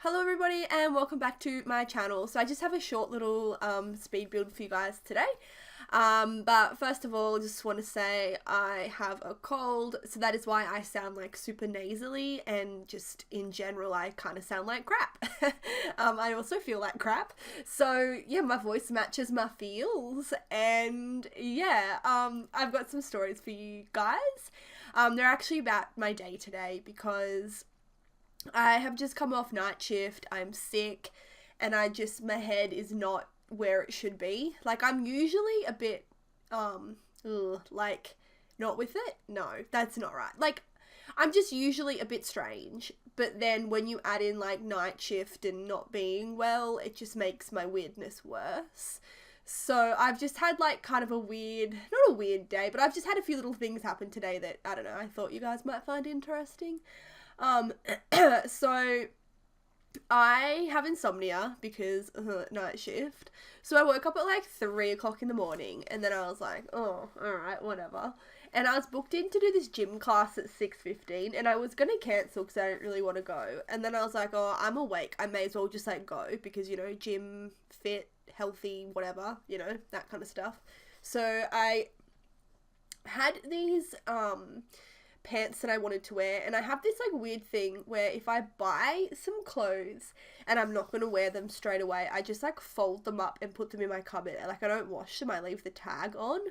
Hello everybody and welcome back to my channel. So I just have a short little speed build for you guys today. But first of all, I just want to say I have a cold, so that is why I sound like super nasally, and just in general I kind of sound like crap. I also feel like crap. So yeah, my voice matches my feels, and yeah, I've got some stories for you guys. They're actually about my day today because I have just come off night shift, I'm sick, and my head is not where it should be. Like, I'm usually a bit, like, not with it? No, that's not right. Like, I'm just usually a bit strange, but then when you add in, like, night shift and not being well, it just makes my weirdness worse. So I've just had, like, kind of not a weird day, but I've just had a few little things happen today that, I don't know, I thought you guys might find interesting. So I have insomnia because night shift. So I woke up at like 3 o'clock in the morning, and then I was like, oh, alright, whatever. And I was booked in to do this gym class at 6:15, and I was gonna cancel because I didn't really want to go. And then I was like, oh, I'm awake, I may as well just like go because, you know, gym, fit, healthy, whatever, you know, that kind of stuff. So I had these pants that I wanted to wear, and I have this like weird thing where if I buy some clothes and I'm not going to wear them straight away, I just like fold them up and put them in my cupboard. Like, I don't wash them, I leave the tag on,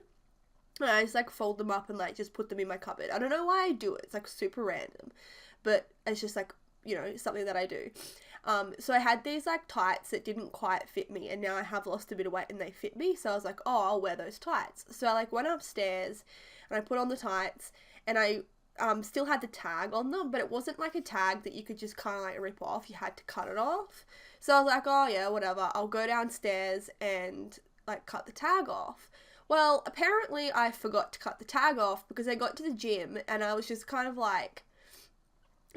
and I just like fold them up and like just put them in my cupboard. I don't know why I do it, it's like super random, but it's just like, you know, something that I do. So I had these like tights that didn't quite fit me, and now I have lost a bit of weight and they fit me, so I was like, oh, I'll wear those tights. So I like went upstairs and I put on the tights, and I still had the tag on them, but it wasn't like a tag that you could just kind of like rip off. You had to cut it off. So I was like, oh yeah, whatever, I'll go downstairs and like cut the tag off. Well, apparently I forgot to cut the tag off because I got to the gym and I was just kind of like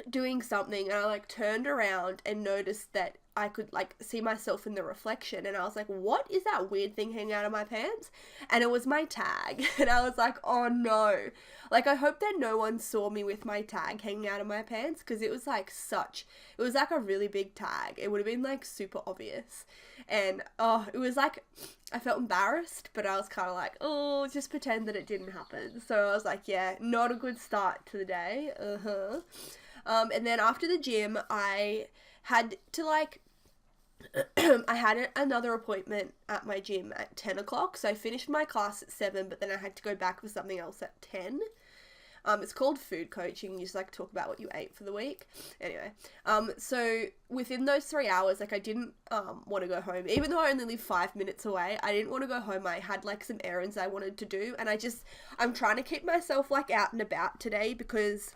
doing something, and I like turned around and noticed that I could like see myself in the reflection, and I was like, what is that weird thing hanging out of my pants? And it was my tag. And I was like, oh no, like I hope that no one saw me with my tag hanging out of my pants, because it was like a really big tag. It would have been like super obvious, and it was like, I felt embarrassed, but I was kind of like, oh, just pretend that it didn't happen. So I was like, yeah, not a good start to the day. And then after the gym, I had to like, I had another appointment at my gym at 10 o'clock. So I finished my class at 7, but then I had to go back for something else at 10. It's called food coaching. You just like talk about what you ate for the week. Anyway, so within those 3 hours, like I didn't want to go home, even though I only live 5 minutes away. I didn't want to go home. I had like some errands I wanted to do, and I'm trying to keep myself like out and about today, because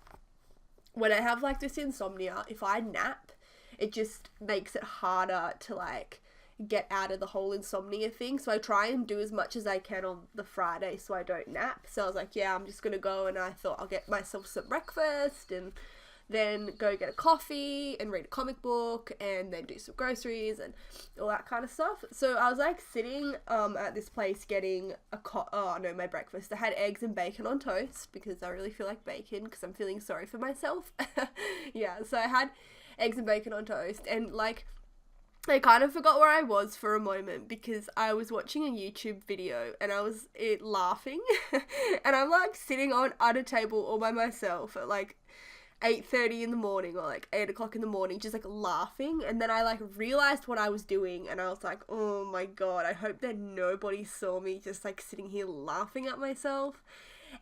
when I have like this insomnia, if I nap, it just makes it harder to like get out of the whole insomnia thing. So I try and do as much as I can on the Friday so I don't nap. So I was like, yeah, I'm just gonna go, and I thought I'll get myself some breakfast and then go get a coffee and read a comic book and then do some groceries and all that kind of stuff. So I was like sitting at this place getting my breakfast. I had eggs and bacon on toast because I really feel like bacon because I'm feeling sorry for myself. Yeah, so I had eggs and bacon on toast, and like I kind of forgot where I was for a moment because I was watching a YouTube video and I was laughing and I'm like sitting on a table all by myself at like 8:30 in the morning or like 8 o'clock in the morning, just like laughing. And then I like realized what I was doing, and I was like, oh my god, I hope that nobody saw me just like sitting here laughing at myself.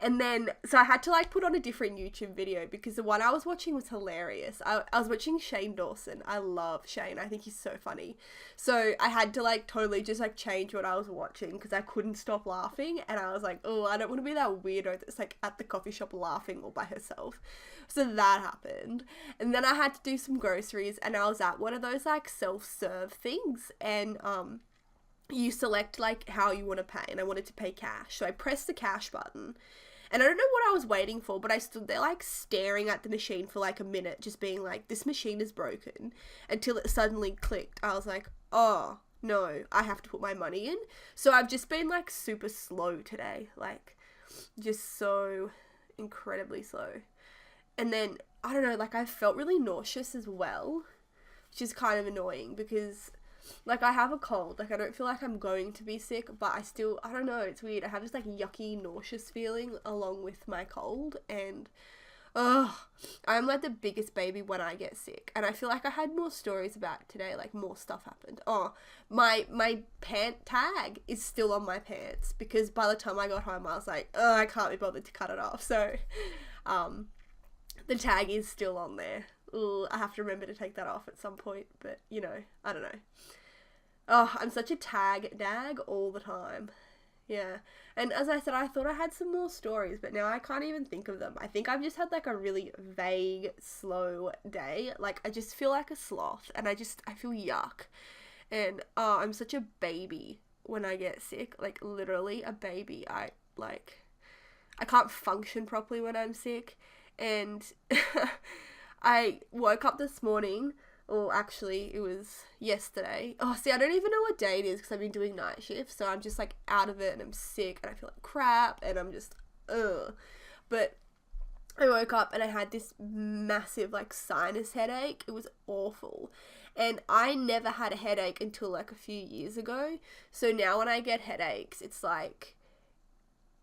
And then, so I had to like put on a different YouTube video because the one I was watching was hilarious. I was watching Shane Dawson. I love Shane. I think he's so funny. So I had to like totally just like change what I was watching because I couldn't stop laughing. And I was like, oh, I don't want to be that weirdo that's like at the coffee shop laughing all by herself. So that happened. And then I had to do some groceries, and I was at one of those like self-serve things, and you select like how you want to pay, and I wanted to pay cash. So I pressed the cash button, and I don't know what I was waiting for, but I stood there like staring at the machine for like a minute, just being like, this machine is broken, until it suddenly clicked. I was like, oh no, I have to put my money in. So I've just been like super slow today, like just so incredibly slow. And then I don't know, like I felt really nauseous as well, which is kind of annoying because, like, I have a cold. Like, I don't feel like I'm going to be sick, but I don't know, it's weird. I have this, like, yucky, nauseous feeling along with my cold, and I'm like the biggest baby when I get sick. And I feel like I had more stories about today, like more stuff happened. My pant tag is still on my pants because by the time I got home I was like, I can't be bothered to cut it off. So the tag is still on there. I have to remember to take that off at some point, but you know, I don't know. I'm such a tag dag all the time. Yeah. And as I said, I thought I had some more stories, but now I can't even think of them. I think I've just had like a really vague, slow day. Like, I just feel like a sloth, and I feel yuck. And I'm such a baby when I get sick. Like, literally a baby. I can't function properly when I'm sick. And I woke up this morning, or actually it was yesterday. See, I don't even know what day it is because I've been doing night shifts, so I'm just like out of it and I'm sick and I feel like crap and I'm just But I woke up and I had this massive like sinus headache. It was awful. And I never had a headache until like a few years ago. So now when I get headaches, it's like,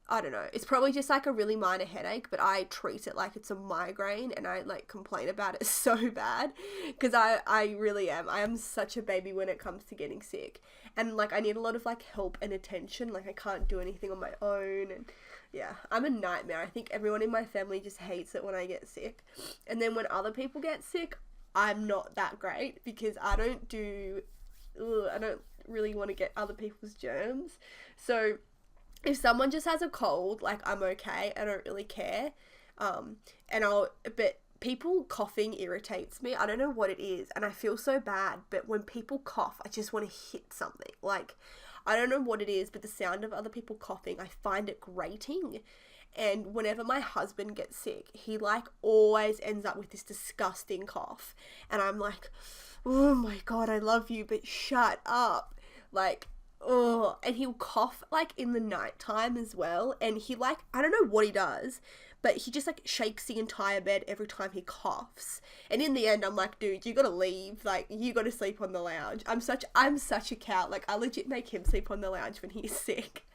I don't know, it's probably just like a really minor headache, but I treat it like it's a migraine and I like complain about it so bad because I really am. I am such a baby when it comes to getting sick, and like I need a lot of like help and attention. Like I can't do anything on my own, and yeah, I'm a nightmare. I think everyone in my family just hates it when I get sick. And then when other people get sick, I'm not that great because I don't really want to get other people's germs. So if someone just has a cold, like, I'm okay. I don't really care. But people coughing irritates me. I don't know what it is, and I feel so bad. But when people cough, I just want to hit something. Like, I don't know what it is, but the sound of other people coughing, I find it grating. And whenever my husband gets sick, he, like, always ends up with this disgusting cough. And I'm like, oh my God, I love you, but shut up. Like, and he'll cough like in the nighttime as well, and he like, I don't know what he does, but he just like shakes the entire bed every time he coughs. And in the end I'm like, dude, you gotta leave, like you gotta sleep on the lounge. I'm such a cat. Like, I legit make him sleep on the lounge when he's sick.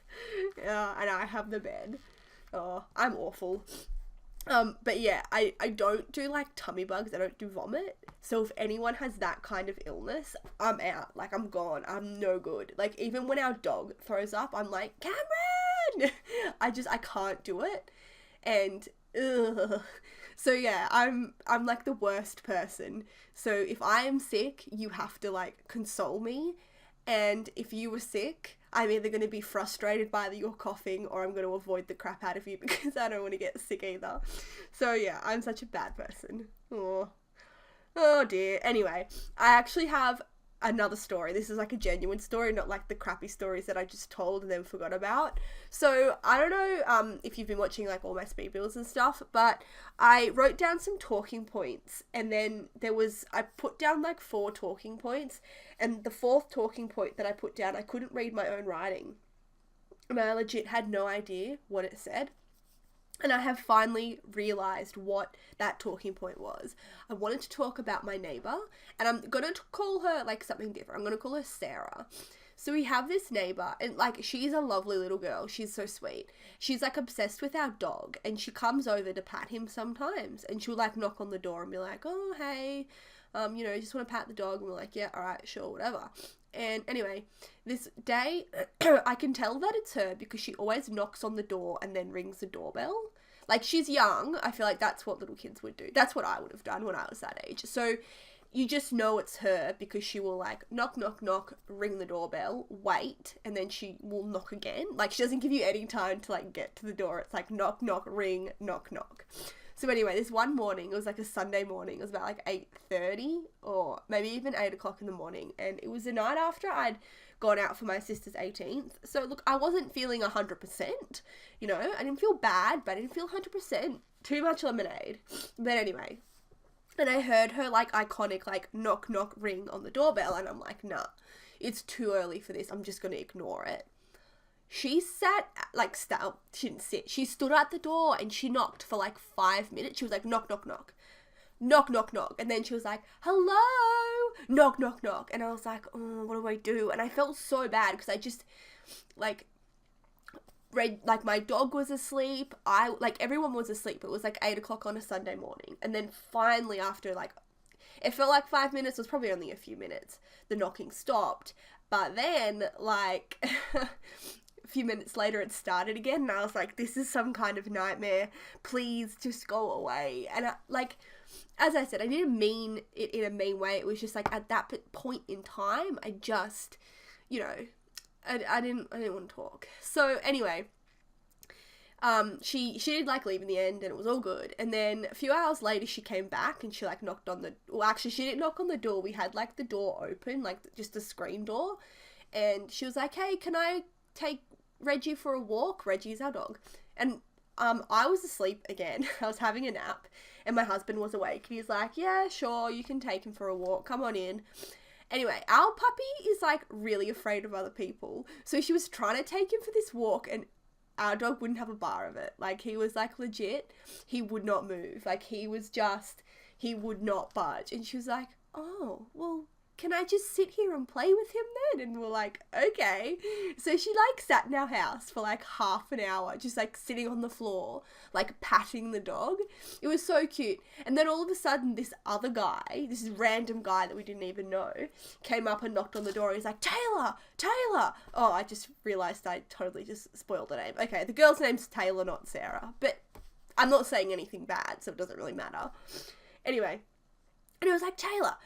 And I have the bed. I'm awful. But yeah, I don't do like tummy bugs. I don't do vomit. So if anyone has that kind of illness, I'm out. Like, I'm gone. I'm no good. Like, even when our dog throws up, I'm like, Cameron! I can't do it. And, so yeah, I'm like the worst person. So if I am sick, you have to like console me. And if you were sick, I'm either going to be frustrated by your coughing or I'm going to avoid the crap out of you because I don't want to get sick either. So yeah, I'm such a bad person. Oh dear. Anyway, I actually have another story. This is like a genuine story, not like the crappy stories that I just told and then forgot about. So I don't know if you've been watching like all my speed builds and stuff, but I wrote down some talking points, and then I put down like 4 talking points, and the 4th talking point that I put down, I couldn't read my own writing, and I legit had no idea what it said. And I have finally realised what that talking point was. I wanted to talk about my neighbour, and I'm going to call her, like, something different. I'm going to call her Sarah. So we have this neighbour, and, like, she's a lovely little girl. She's so sweet. She's, like, obsessed with our dog, and she comes over to pat him sometimes. And she'll, like, knock on the door and be like, oh, hey, just want to pat the dog. And we're like, yeah, all right, sure, whatever. And anyway, this day, I can tell that it's her because she always knocks on the door and then rings the doorbell. Like, she's young. I feel like that's what little kids would do. That's what I would have done when I was that age. So you just know it's her because she will, like, knock, knock, knock, ring the doorbell, wait, and then she will knock again. Like, she doesn't give you any time to, like, get to the door. It's like knock, knock, ring, knock, knock. So anyway, this one morning, it was like a Sunday morning, it was about like 8:30 or maybe even 8 o'clock in the morning, and it was the night after I'd gone out for my sister's 18th. So look, I wasn't feeling 100%, I didn't feel bad, but I didn't feel 100%, too much lemonade. But anyway, and I heard her like iconic like knock knock ring on the doorbell, and I'm like, nah, it's too early for this, I'm just going to ignore it. She she didn't sit. She stood at the door and she knocked for like 5 minutes. She was like, knock, knock, knock. knock, knock, knock. And then she was like, hello, knock, knock, knock. And I was like, oh, what do I do? And I felt so bad because I just, like, like, my dog was asleep. Everyone was asleep. It was like 8 o'clock on a Sunday morning. And then finally after, like, it felt like 5 minutes, it was probably only a few minutes, the knocking stopped. But then, like, a few minutes later, it started again. And I was like, this is some kind of nightmare. Please just go away. And, as I said, I didn't mean it in a mean way. It was just, like, at that point in time, I just, you know, I didn't want to talk. So, anyway, she did, like, leave in the end, and it was all good. And then a few hours later, she came back, and she, like, knocked on the... Well, actually, she didn't knock on the door. We had, like, the door open, like, just the screen door. And she was like, hey, can I take Reggie for a walk? Reggie's our dog. And I was asleep again. I was having a nap, and my husband was awake. And he's like, yeah, sure, you can take him for a walk. Come on in. Anyway, our puppy is, like, really afraid of other people. So she was trying to take him for this walk, and our dog wouldn't have a bar of it. Like, he was, like, legit. He would not move. Like, he would not budge. And she was like, oh, well, can I just sit here and play with him then? And we're like, okay. So she, like, sat in our house for, like, half an hour, just, like, sitting on the floor, like, patting the dog. It was so cute. And then all of a sudden, this other guy, this random guy that we didn't even know, came up and knocked on the door. He's like, Taylor, Taylor. Oh, I just realised I totally just spoiled the name. Okay, the girl's name's Taylor, not Sarah. But I'm not saying anything bad, so it doesn't really matter. Anyway. And he was like, Taylor,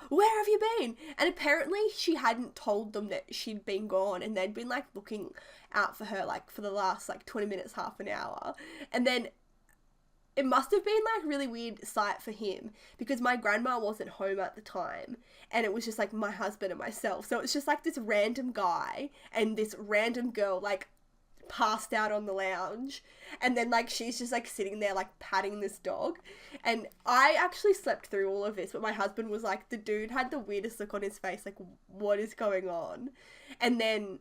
where have you been? And apparently she hadn't told them that she'd been gone, and they'd been, like, looking out for her, like, for the last, like, 20 minutes, half an hour. And then it must have been, like, really weird sight for him, because my grandma wasn't home at the time, and it was just, like, my husband and myself. So it's just, like, this random guy and this random girl, like, passed out on the lounge, and then, like, she's just, like, sitting there, like, patting this dog. And I actually slept through all of this, but my husband was like, the dude had the weirdest look on his face, like, what is going on? And then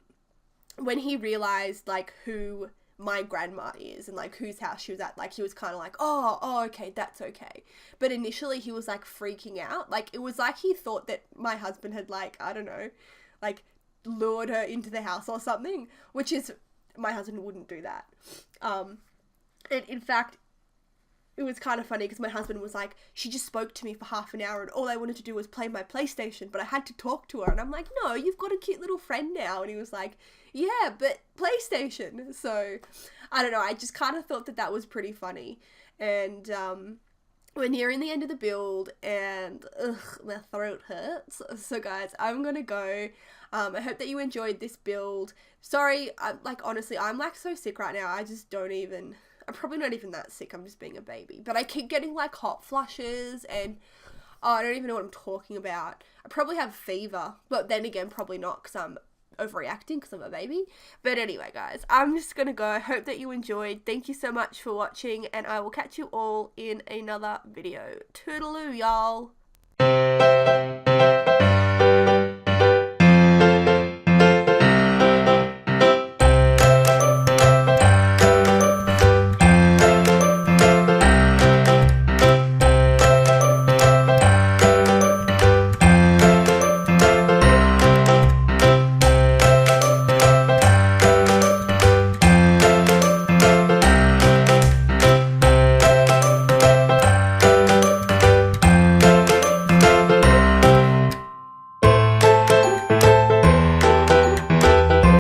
when he realized, like, who my grandma is and, like, whose house she was at, like, he was kind of like, oh, okay, that's okay. But initially he was, like, freaking out. Like, it was like he thought that my husband had, like, I don't know, like, lured her into the house or something, which is... My husband wouldn't do that. And in fact, it was kind of funny because my husband was like, she just spoke to me for half an hour and all I wanted to do was play my PlayStation, but I had to talk to her. And I'm like, no, you've got a cute little friend now. And he was like, yeah, but PlayStation. So, I don't know. I just kind of thought that was pretty funny. And we're nearing the end of the build and my throat hurts. So guys, I'm going to go. I hope that you enjoyed this build. Sorry, honestly, I'm, like, so sick right now. I just don't even... I'm probably not even that sick. I'm just being a baby. But I keep getting, like, hot flushes and... Oh, I don't even know what I'm talking about. I probably have fever. But then again, probably not because I'm overreacting because I'm a baby. But anyway, guys, I'm just going to go. I hope that you enjoyed. Thank you so much for watching. And I will catch you all in another video. Toodaloo, y'all.